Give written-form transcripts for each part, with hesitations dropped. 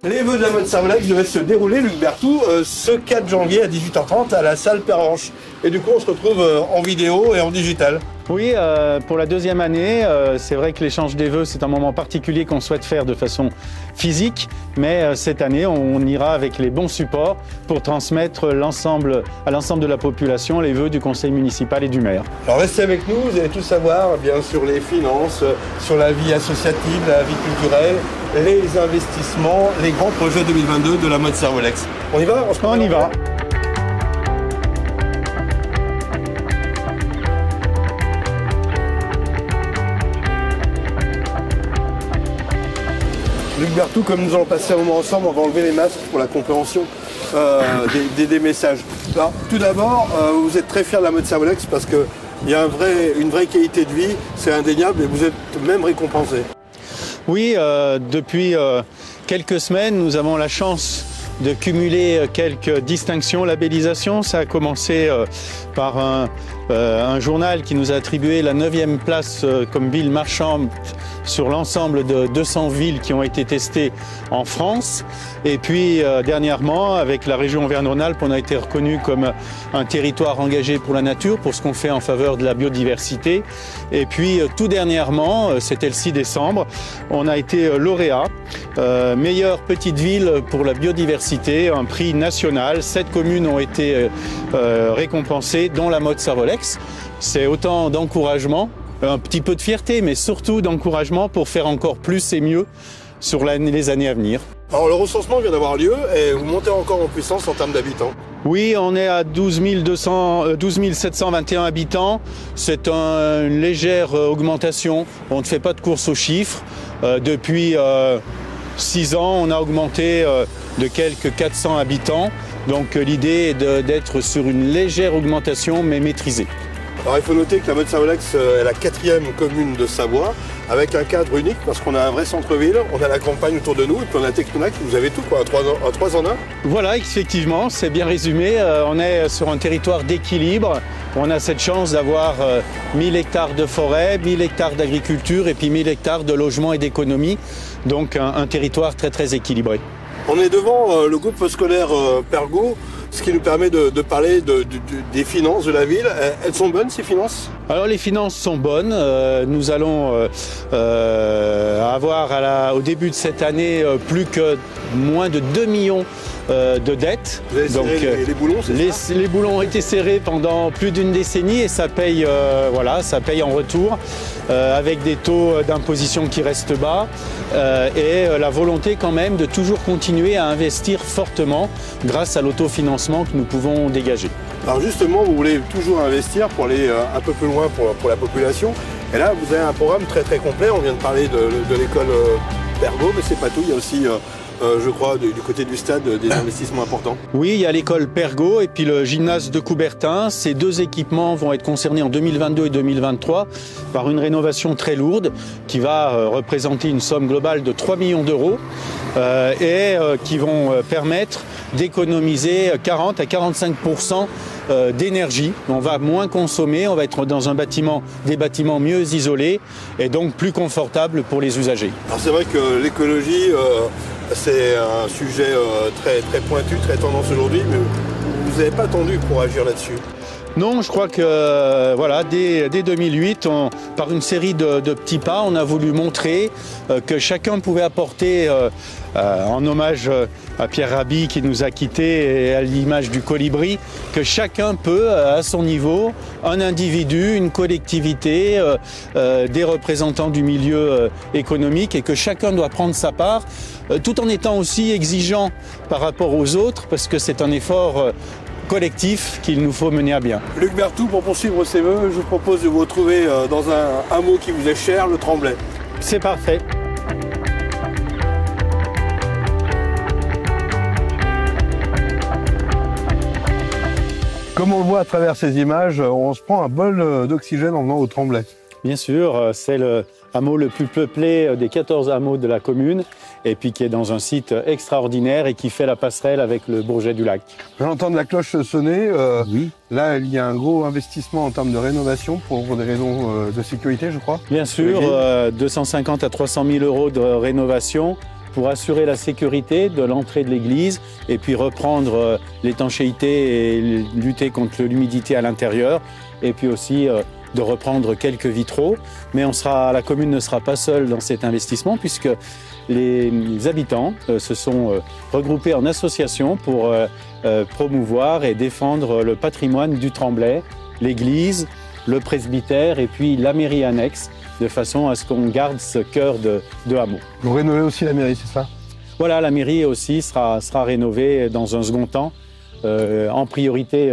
Les vœux de la mode Servolex devaient se dérouler, Luc Berthoud, ce 4 janvier à 18h30 à la salle Pervenche. Et du coup, on se retrouve en vidéo et en digital. Oui, pour la deuxième année, c'est vrai que l'échange des vœux, c'est un moment particulier qu'on souhaite faire de façon physique, mais cette année, on ira avec les bons supports pour transmettre à l'ensemble de la population les vœux du conseil municipal et du maire. Alors restez avec nous, vous allez tout savoir bien sur les finances, sur la vie associative, la vie culturelle, les investissements, les grands projets 2022 de la mode Servolex. On y va? On y va. Luc Berthoud, comme nous allons passer un moment ensemble, on va enlever les masques pour la compréhension des messages. Alors, tout d'abord, vous êtes très fiers de la mode Servolex parce qu'il y a une vraie qualité de vie, c'est indéniable et vous êtes même récompensé. Oui, depuis quelques semaines, nous avons la chance de cumuler quelques distinctions, labellisations. Ça a commencé par un journal qui nous a attribué la 9e place comme ville marchande sur l'ensemble de 200 villes qui ont été testées en France. Et puis dernièrement, avec la région Auvergne-Rhône-Alpes, on a été reconnu comme un territoire engagé pour la nature, pour ce qu'on fait en faveur de la biodiversité. Et puis tout dernièrement, c'était le 6 décembre, on a été lauréat, meilleure petite ville pour la biodiversité, un prix national. 7 communes ont été récompensées, dont la mode Servolex. C'est autant d'encouragement, un petit peu de fierté, mais surtout d'encouragement pour faire encore plus et mieux sur les années à venir. Alors le recensement vient d'avoir lieu et vous montez encore en puissance en termes d'habitants. Oui, on est à 12 721 habitants. C'est une légère augmentation. On ne fait pas de course aux chiffres. Depuis 6 ans, on a augmenté de quelques 400 habitants. Donc l'idée est d'être sur une légère augmentation, mais maîtrisée. Alors il faut noter que la mode Servolex est la 4e commune de Savoie, avec un cadre unique parce qu'on a un vrai centre-ville, on a la campagne autour de nous, et puis on a Technomac, vous avez tout quoi, à 3 en 1. Voilà, effectivement, c'est bien résumé. On est sur un territoire d'équilibre. On a cette chance d'avoir 1000 hectares de forêt, 1000 hectares d'agriculture et puis 1000 hectares de logement et d'économie. Donc un territoire très très équilibré. On est devant le groupe scolaire Pergo, ce qui nous permet de parler des finances de la ville. Elles sont bonnes, ces finances? Alors les finances sont bonnes. Nous allons avoir au début de cette année plus que moins de 2 millions de dettes. Vous avez serré les boulons, c'est ça? Les boulons ont été serrés pendant plus d'une décennie et ça paye, ça paye en retour avec des taux d'imposition qui restent bas et la volonté quand même de toujours continuer à investir fortement grâce à l'autofinancement que nous pouvons dégager. Alors justement, vous voulez toujours investir pour aller un peu plus loin pour la population. Et là, vous avez un programme très très complet. On vient de parler de l'école Pergo, mais c'est pas tout. Il y a aussi je crois, du côté du stade, des investissements importants. Oui, il y a l'école Pergo et puis le gymnase de Coubertin. Ces 2 équipements vont être concernés en 2022 et 2023 par une rénovation très lourde qui va représenter une somme globale de 3 millions d'euros et qui vont permettre d'économiser 40 à 45% d'énergie. On va moins consommer, on va être dans des bâtiments mieux isolés et donc plus confortables pour les usagers. Alors c'est vrai que l'écologie, c'est un sujet très, très pointu, très tendance aujourd'hui, mais vous n'avez pas attendu pour agir là-dessus. Non, je crois que dès 2008, par une série de petits pas, on a voulu montrer que chacun pouvait apporter, en hommage à Pierre Rabhi qui nous a quittés et à l'image du colibri, que chacun peut, à son niveau, un individu, une collectivité, des représentants du milieu économique et que chacun doit prendre sa part, tout en étant aussi exigeant par rapport aux autres parce que c'est un effort collectif qu'il nous faut mener à bien. Luc Berthoud, pour poursuivre ses vœux, je vous propose de vous retrouver dans un hameau qui vous est cher, le Tremblay. C'est parfait. Comme on le voit à travers ces images, on se prend un bol d'oxygène en venant au Tremblay. Bien sûr, c'est le hameau le plus peuplé des 14 hameaux de la commune et puis qui est dans un site extraordinaire et qui fait la passerelle avec le Bourget du Lac. J'entends de la cloche sonner. Oui. Là, il y a un gros investissement en termes de rénovation pour des raisons de sécurité, je crois. Bien sûr, 250 à 300 000 euros de rénovation pour assurer la sécurité de l'entrée de l'église et puis reprendre l'étanchéité et lutter contre l'humidité à l'intérieur et puis aussi de reprendre quelques vitraux. Mais la commune ne sera pas seule dans cet investissement puisque les habitants se sont regroupés en association pour promouvoir et défendre le patrimoine du Tremblay, l'église, le presbytère et puis la mairie annexe, de façon à ce qu'on garde ce cœur de hameau. Vous rénovez aussi la mairie, c'est ça? Voilà, la mairie aussi sera rénovée dans un second temps. En priorité,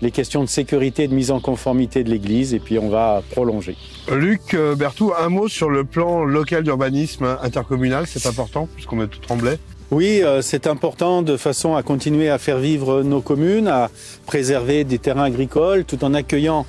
les questions de sécurité et de mise en conformité de l'église, et puis on va prolonger. Luc Berthoud, un mot sur le plan local d'urbanisme intercommunal, c'est important puisqu'on est tout Tremblay. Oui, c'est important de façon à continuer à faire vivre nos communes, à préserver des terrains agricoles tout en accueillant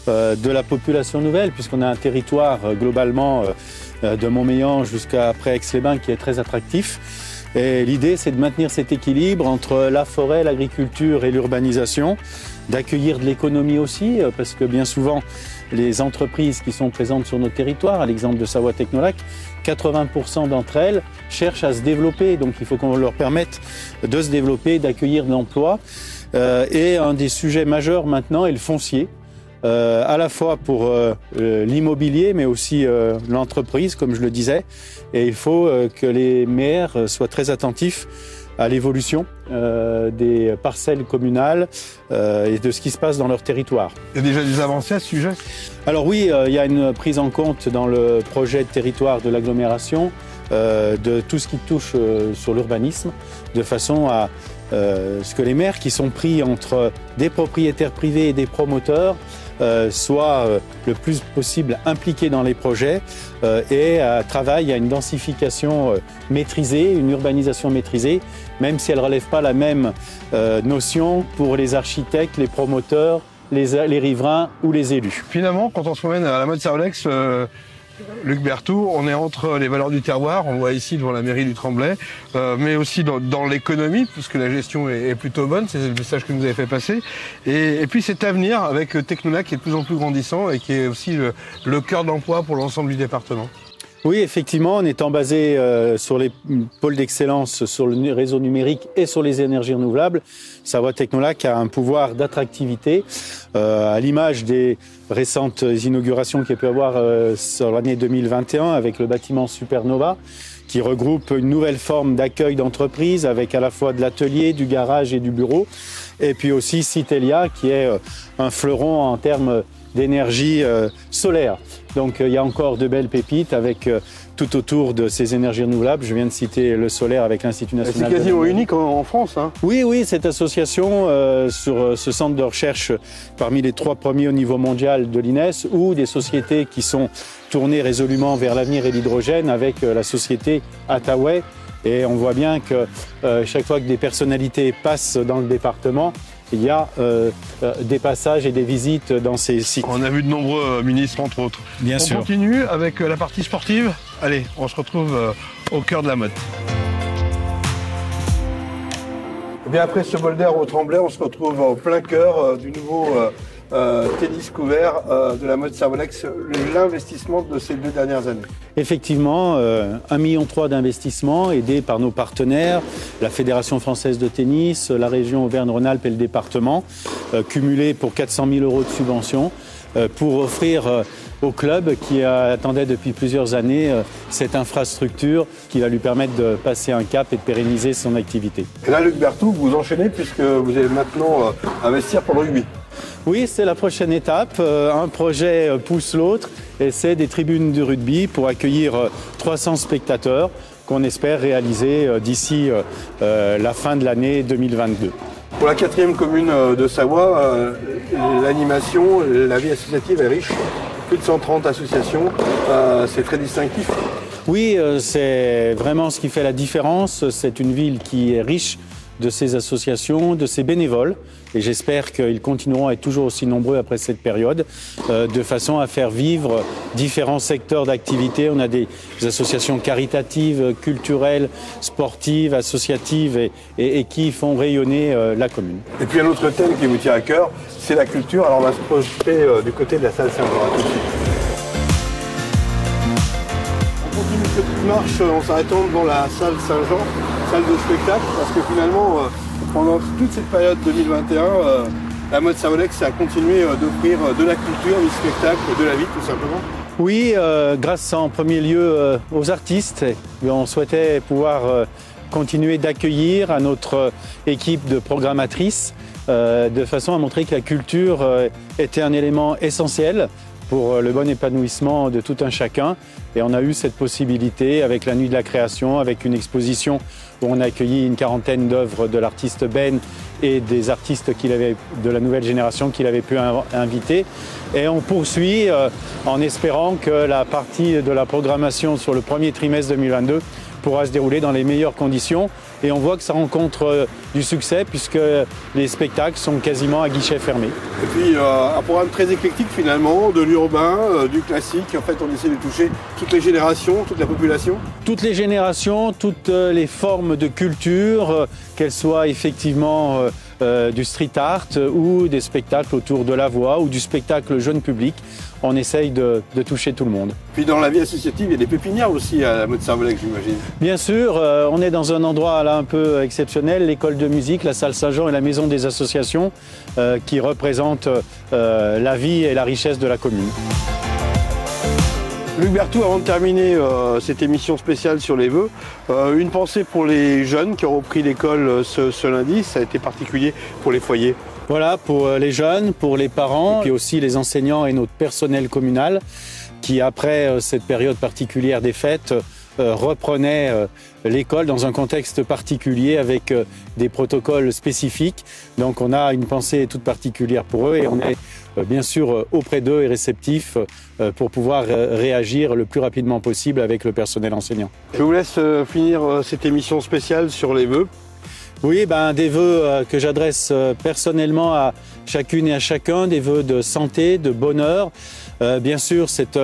de la population nouvelle, puisqu'on a un territoire globalement de Montmélian jusqu'à après Aix-les-Bains qui est très attractif. Et l'idée, c'est de maintenir cet équilibre entre la forêt, l'agriculture et l'urbanisation, d'accueillir de l'économie aussi, parce que bien souvent, les entreprises qui sont présentes sur nos territoires, à l'exemple de Savoie Technolac, 80% d'entre elles cherchent à se développer. Donc il faut qu'on leur permette de se développer, d'accueillir de l'emploi. Et un des sujets majeurs maintenant est le foncier. À la fois pour l'immobilier, mais aussi l'entreprise, comme je le disais. Et il faut que les maires soient très attentifs à l'évolution des parcelles communales et de ce qui se passe dans leur territoire. Il y a déjà des avancées à ce sujet? Alors oui, il y a une prise en compte dans le projet de territoire de l'agglomération de tout ce qui touche sur l'urbanisme, de façon à ce que les maires qui sont pris entre des propriétaires privés et des promoteurs soient le plus possible impliqués dans les projets et travaillent à une densification maîtrisée, une urbanisation maîtrisée, même si elle ne relève pas la même notion pour les architectes, les promoteurs, les riverains ou les élus. Finalement, quand on se promène à la mode Savolex, Luc Berthoud, on est entre les valeurs du terroir, on voit ici devant la mairie du Tremblay, mais aussi dans l'économie, puisque la gestion est plutôt bonne, c'est le message que vous avez fait passer. Et puis cet avenir avec Technolac qui est de plus en plus grandissant et qui est aussi le cœur d'emploi pour l'ensemble du département. Oui, effectivement, en étant basé sur les pôles d'excellence, sur le réseau numérique et sur les énergies renouvelables, Savoie Technolac a un pouvoir d'attractivité, à l'image des récentes inaugurations qu'il y a pu avoir sur l'année 2021 avec le bâtiment Supernova, qui regroupe une nouvelle forme d'accueil d'entreprise avec à la fois de l'atelier, du garage et du bureau, et puis aussi Citelia, qui est un fleuron en termes d'énergie solaire. Donc il y a encore de belles pépites avec tout autour de ces énergies renouvelables. Je viens de citer le solaire avec l'Institut national. C'est quasiment unique en France, hein. Oui, cette association sur ce centre de recherche parmi les 3 premiers au niveau mondial de l'INES, ou des sociétés qui sont tournées résolument vers l'avenir et l'hydrogène avec la société Attaway. Et on voit bien que chaque fois que des personnalités passent dans le département, il y a des passages et des visites dans ces sites. On a vu de nombreux ministres, entre autres. Bien sûr. On continue avec la partie sportive. Allez, on se retrouve au cœur de la mode. Et bien après ce bol d'air au Tremblay, on se retrouve au plein cœur du nouveau tennis couvert de la mode Savolex, l'investissement de ces 2 dernières années. Effectivement, 1,3 million d'investissements aidés par nos partenaires, la Fédération française de tennis, la région Auvergne-Rhône-Alpes et le département, cumulés pour 400 000 € de subventions pour offrir au club qui attendait depuis plusieurs années cette infrastructure qui va lui permettre de passer un cap et de pérenniser son activité. Et là, Luc Berthoud, vous enchaînez puisque vous allez maintenant investir pour le rugby. Oui, c'est la prochaine étape. Un projet pousse l'autre et c'est des tribunes de rugby pour accueillir 300 spectateurs qu'on espère réaliser d'ici la fin de l'année 2022. Pour la 4e commune de Savoie, l'animation, la vie associative est riche. Plus de 130 associations, c'est très distinctif. Oui, c'est vraiment ce qui fait la différence. C'est une ville qui est riche de ces associations, de ces bénévoles. Et j'espère qu'ils continueront à être toujours aussi nombreux après cette période, de façon à faire vivre différents secteurs d'activité. On a des associations caritatives, culturelles, sportives, associatives et qui font rayonner la commune. Et puis un autre thème qui vous tient à cœur, c'est la culture. Alors on va se projeter du côté de la salle Saint-Laurent. On continue ce marche en s'arrêtant devant la salle Saint-Jean, salle de spectacle, parce que finalement, pendant toute cette période 2021, la mode Savolex a continué d'offrir de la culture, du spectacle, de la vie tout simplement. Oui, grâce en premier lieu aux artistes. On souhaitait pouvoir continuer d'accueillir à notre équipe de programmatrices de façon à montrer que la culture était un élément essentiel pour le bon épanouissement de tout un chacun. Et on a eu cette possibilité avec la Nuit de la Création, avec une exposition où on a accueilli une quarantaine d'œuvres de l'artiste Ben et des artistes de la nouvelle génération qu'il avait pu inviter. Et on poursuit en espérant que la partie de la programmation sur le premier trimestre 2022 pourra se dérouler dans les meilleures conditions. Et on voit que ça rencontre du succès puisque les spectacles sont quasiment à guichet fermé. Et puis un programme très éclectique finalement, de l'urbain, du classique. En fait, on essaie de toucher toutes les générations, toute la population. Toutes les générations, toutes les formes de culture, qu'elles soient effectivement du street art ou des spectacles autour de la voix ou du spectacle jeune public. On essaye de toucher tout le monde. Puis dans la vie associative, il y a des pépinières aussi à la mode Savolex, j'imagine. Bien sûr, on est dans un endroit là un peu exceptionnel, l'école de musique, la salle Saint-Jean et la maison des associations qui représentent la vie et la richesse de la commune. Luc Berthoud, avant de terminer cette émission spéciale sur les vœux, une pensée pour les jeunes qui ont repris l'école ce lundi, ça a été particulier pour les foyers. Voilà, pour les jeunes, pour les parents, et puis aussi les enseignants et notre personnel communal qui, après cette période particulière des fêtes, reprenaient l'école dans un contexte particulier avec des protocoles spécifiques. Donc on a une pensée toute particulière pour eux et on est bien sûr auprès d'eux et réceptifs pour pouvoir réagir le plus rapidement possible avec le personnel enseignant. Je vous laisse finir cette émission spéciale sur les vœux. Oui, des vœux que j'adresse personnellement à chacune et à chacun, des vœux de santé, de bonheur. Bien sûr, c'est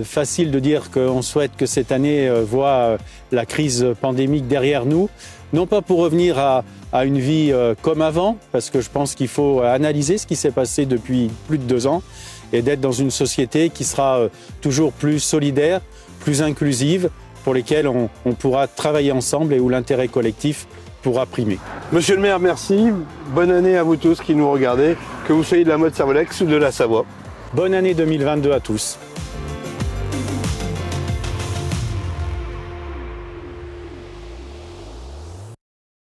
facile de dire qu'on souhaite que cette année voit la crise pandémique derrière nous. Non pas pour revenir à une vie comme avant, parce que je pense qu'il faut analyser ce qui s'est passé depuis plus de 2 ans et d'être dans une société qui sera toujours plus solidaire, plus inclusive, pour lesquelles on pourra travailler ensemble et où l'intérêt collectif pourra primer. Monsieur le maire, merci. Bonne année à vous tous qui nous regardez, que vous soyez de la mode Savolex ou de la Savoie. Bonne année 2022 à tous.